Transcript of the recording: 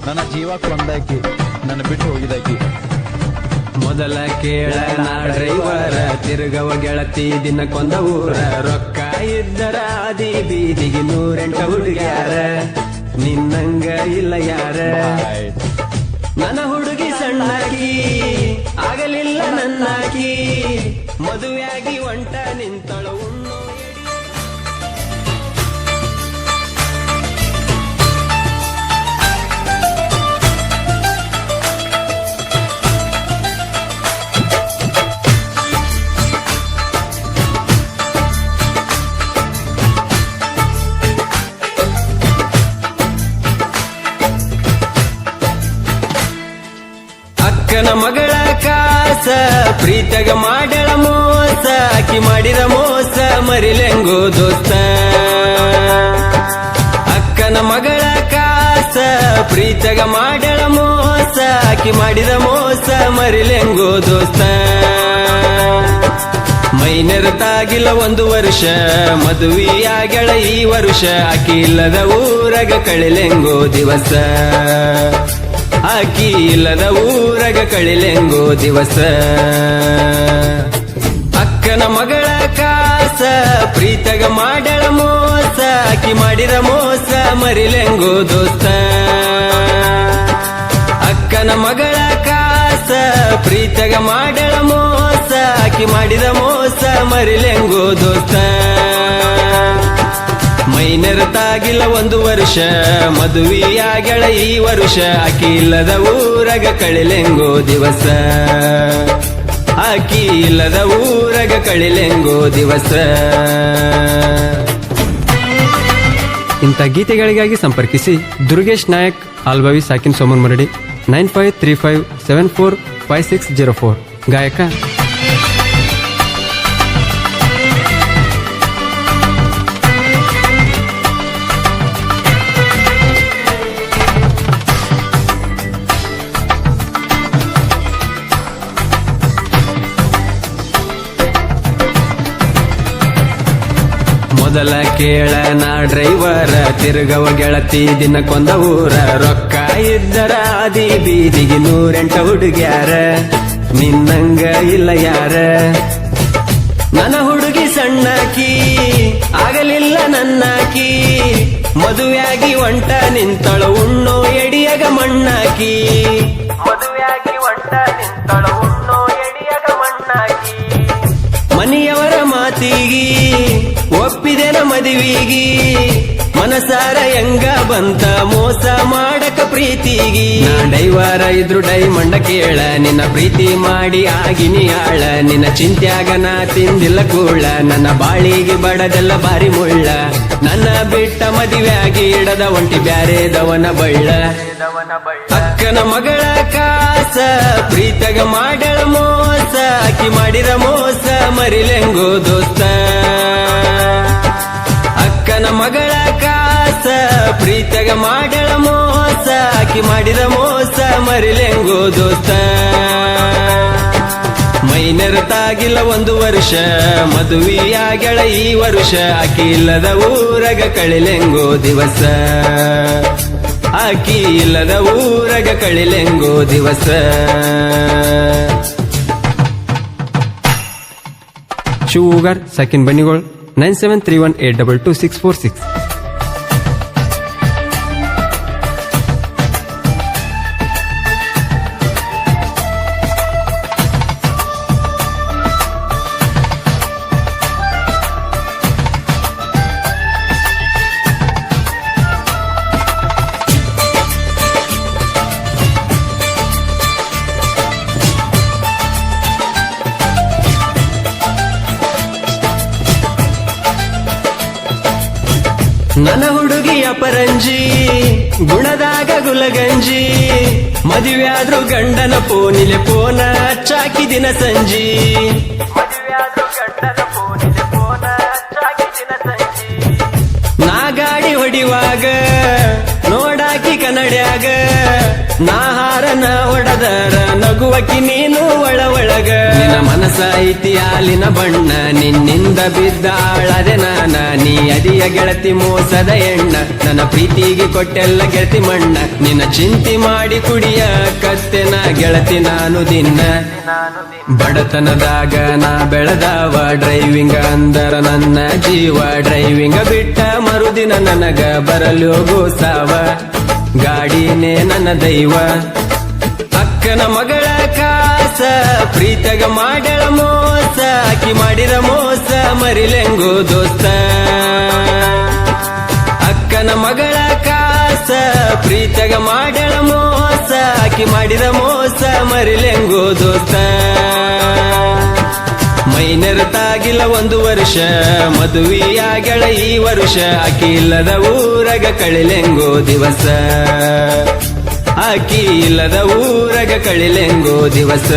ನನ್ನ ಜೀವ ಕೊಂದಾಕಿ ನನ್ನ ಬಿಟ್ಟು ಹೋಗಿದಾಕಿ. ಮೊದಲ ಕೇಳ ನಾ ಡ್ರೈವರ ತಿರುಗವ ಗೆಳತಿ ದಿನಕ್ಕೊಂದ ಊರ ರೊಕ್ಕ ಇದ್ದರ ಆದಿ ಬೀದಿಗೆ 108 ಹುಡುಗ್ಯಾರ ನಿನ್ನಂಗ ಇಲ್ಲ ಯಾರ. ನನ್ನ ಹುಡುಗಿ ಸಣ್ಣಾಕಿ ಆಗಲಿಲ್ಲ ನನ್ನಾಕಿ ಮದುವೆಯಾಗಿ ಒಂಟ ನಿಂತಳು ಉಣ್ಣು ಅಕ್ಕನ ಮಗಳ ಕಾಸ ಪ್ರೀತಗ ಮಾಡಳ ಮೋಸ ಆಕಿ ಮಾಡಿದ ಮೋಸ ಮರಿಲೆಂಗೋ ದೋಸ್ತ. ಅಕ್ಕನ ಮಗಳ ಕಾಸ ಪ್ರೀತಗ ಮಾಡಳ ಮೋಸ ಆಕಿ ಮಾಡಿದ ಮೋಸ ಮರಿಲೆಂಗೋ ದೋಸ್ತ. ಮೈನೆರತಾಗಿಲ್ಲ 1 ವರ್ಷ ಮದುವೆಯಾಗಳ ಈ ವರ್ಷ ಆಕಿ ಇಲ್ಲದ ಊರಗ ಕಳಿಲೆಂಗೋ ದಿವಸ. ಆಕಿ ಇಲ್ಲದ ಊರಗ ಕಳಿಲೆಂಗೋ ದಿವಸ. ಅಕ್ಕನ ಮಗಳ ಕಾಸ ಪ್ರೀತಗ ಮಾಡಳ ಮೋಸ ಆಕಿ ಮಾಡಿದ ಮೋಸ ಮರಿಲೆಂಗೋ ದೋಸ್ತ. ಅಕ್ಕನ ಮಗಳ ಕಾಸ ಪ್ರೀತಗ ಮಾಡಳ ಮೋಸ ಆಕಿ ಮಾಡಿದ ಮೋಸ ಮರಿಲೆಂಗೋ ದೋಸ್ತ. ಮೈನೆರತಾಗಿಲ್ಲ 1 ವರ್ಷ ಮದುವೆಯಾಗಳ ಈ ವರ್ಷ ಆಕಿ ಇಲ್ಲದ ಊರಗ ಕಳಿಲೆಂಗೋ ದಿವಸ. ಆಕಿ ಇಲ್ಲದ ಊರಗ ಕಳಿಲೆಂಗೋ ದಿವಸ. ಇಂಥ ಗೀತೆಗಳಿಗಾಗಿ ಸಂಪರ್ಕಿಸಿ ದುರ್ಗೇಶ್ ನಾಯಕ್ ಆಲ್ಬಾವಿ ಸಾಕಿನ್ ಸೋಮನ್ ಮರಡಿ 9535745604 ಗಾಯಕ. ಮೊದಲ ಕೇಳ ನಾ ಡ್ರೈವರ ತಿರುಗವ ಗೆಳತಿ ದಿನಕ್ಕೊಂದ ಊರ ರೊಕ್ಕ ಇದ್ದರ ಆದಿ ಬೀದಿಗೆ 108 ಹುಡುಗ್ಯಾರ ನಿನ್ನಂಗ ಇಲ್ಲ ಯಾರ. ನನ್ನ ಹುಡುಗಿ ಸಣ್ಣಾಕಿ ಆಗಲಿಲ್ಲ ನನ್ನಾಕಿ ಮದುವೆಯಾಗಿ ಒಂಟ ನಿಂತಳು ಉಣ್ಣೋ ಎಡಿಯಗ ಮಣ್ಣಾಕಿ. ಮದುವೆಯಾಗಿ ಒಂಟ ನಿಂತಳು ಉಣ್ಣೋ ಎಡಿಯಗ ಮಣ್ಣಾಕಿ. ಮನೆಯವರ ಮಾತಿಗಿ ಒಪ್ಪಿದೆನ ಮದುವಿಗಿ ಮನಸಾರ ಹೆಂಗ ಬಂತ ಮೋಸ ಮಾಡಕ ಪ್ರೀತಿಗಿ. ನಾ ಡೈವರ ಇದ್ರು ಡೈಮಂಡ ಕೇಳ ನಿನ್ನ ಪ್ರೀತಿ ಮಾಡಿ ಆಗಿನಿ ಆಳ. ನಿನ್ನ ಚಿಂತ್ಯಾಗ ನಾ ತಿಂದಿಲ್ಲ ಕೂಳ ನನ್ನ ಬಾಳಿಗೆ ಬಡದೆಲ್ಲ ಬಾರಿ ಮುಳ್ಳ. ನನ್ನ ಬಿಟ್ಟ ಮದುವೆಯಾಗಿ ಇಡದ ಒಂಟಿ ಬ್ಯಾರೆದವನ ಬಳ್ಳ. ಅಕ್ಕನ ಮಗಳ ಕಾಸ ಪ್ರೀತಗ ಮಾಡಳ ಮೋಸ ಆಕಿ ಮಾಡಿದ ಮೋಸ ಮರಿಲೆಂಗೋ ದೋಸ್ತ. ಅಕ್ಕನ ಮಗಳ ಕಾಸ ಪ್ರೀತಗ ಮಾಡಳ ಮೋಸ ಆಕಿ ಮಾಡಿದ ಮೋಸ ಮರಿಲೆಂಗೋ ದೋಸ್ತ. ಮೈನೆರತಾಗಿಲ್ಲ 1 ವರ್ಷ ಮದುವೆಯಾಗಳ ಈ ವರ್ಷ ಆಕಿ ಇಲ್ಲದ ಊರಗ ಕಳಿಲೆಂಗೋ ದಿವಸ. ಆಕಿ ಇಲ್ಲದ ಊರಗ ಕಳಿಲೆಂಗೋ ದಿವಸ. ಶುಗರ್ ಸಾಕಿನ್ ಬನ್ನಿಗೋಳ್ 9731822646. ನನ್ನ ಹುಡುಗಿಯ ಪರಂಜಿ ಗುಣದಾಗ ಗುಲಗಂಜಿ ಮದುವೆಯಾದ್ರು ಗಂಡನ ಪೋನಿಲೆ ಪೋನ ಚಾಕಿ ದಿನ ಸಂಜಿ. ನಾ ಗಾಡಿ ಹೊಡಿವಾಗ ನೋಡಾಕಿ ಕನ್ನಡ್ಯಾಗ ನಾ ಹಾರನ ಹೊಡದರ ನಗುವಕಿ ನೀನು ಒಳ ಒಳಗ. ನಿನ್ನ ಮನಸ ಐತಿ ಹಾಲಿನ ಬಣ್ಣ ನಿನ್ನಿಂದ ಬಿದ್ದಾಳದೆ ನಾನ ನೀ ಅದಿಯ ಗೆಳತಿ ಮೋಸದ ಎಣ್ಣ ನನ್ನ ಪ್ರೀತಿಗೆ ಕೊಟ್ಟೆಲ್ಲ ಗೆಳತಿ ಮಣ್ಣ ನಿನ್ನ ಚಿಂತೆ ಮಾಡಿ ಕುಡಿಯ ಕತ್ತೆನ ಗೆಳತಿ ನಾನು ದಿನ ಬಡತನದಾಗ ನಾ ಬೆಳೆದವ ಡ್ರೈವಿಂಗ್ ಅಂದರ ನನ್ನ ಜೀವ ಡ್ರೈವಿಂಗ್ ಬಿಟ್ಟ ಮರುದಿನ ನನಗ ಬರಲು ಗೋಸಾವ ಗಾಡಿನೇ ನನ್ನ ದೈವ ಅಕ್ಕನ ಮಗಳ ಕಾಸ ಪ್ರೀತಗ ಮಾಡಳ ಮೋಸ ಆಕಿ ಮಾಡಿದ ಮೋಸ ಮರಿಲೆಂಗೋ ದೋಸ್ತ ಅಕ್ಕನ ಮಗಳ ಕಾಸ ಪ್ರೀತಗ ಮಾಡಳ ಮೋಸ ಆಕಿ ಮಾಡಿದ ಮೋಸ ಮರಿಲೆಂಗೋ ದೋಸ್ತ ಮೈನೆರತಾಗಿಲ್ಲ 1 ವರ್ಷ ಮದುವೆಯಾಗಳ ಈ ವರ್ಷ ಆಕಿ ಇಲ್ಲದ ಊರಗ ಕಳಿಲೆಂಗೋ ದಿವಸ ಆಕಿ ಇಲ್ಲದ ಊರಗ ಕಳಿಲೆಂಗೋ ದಿವಸ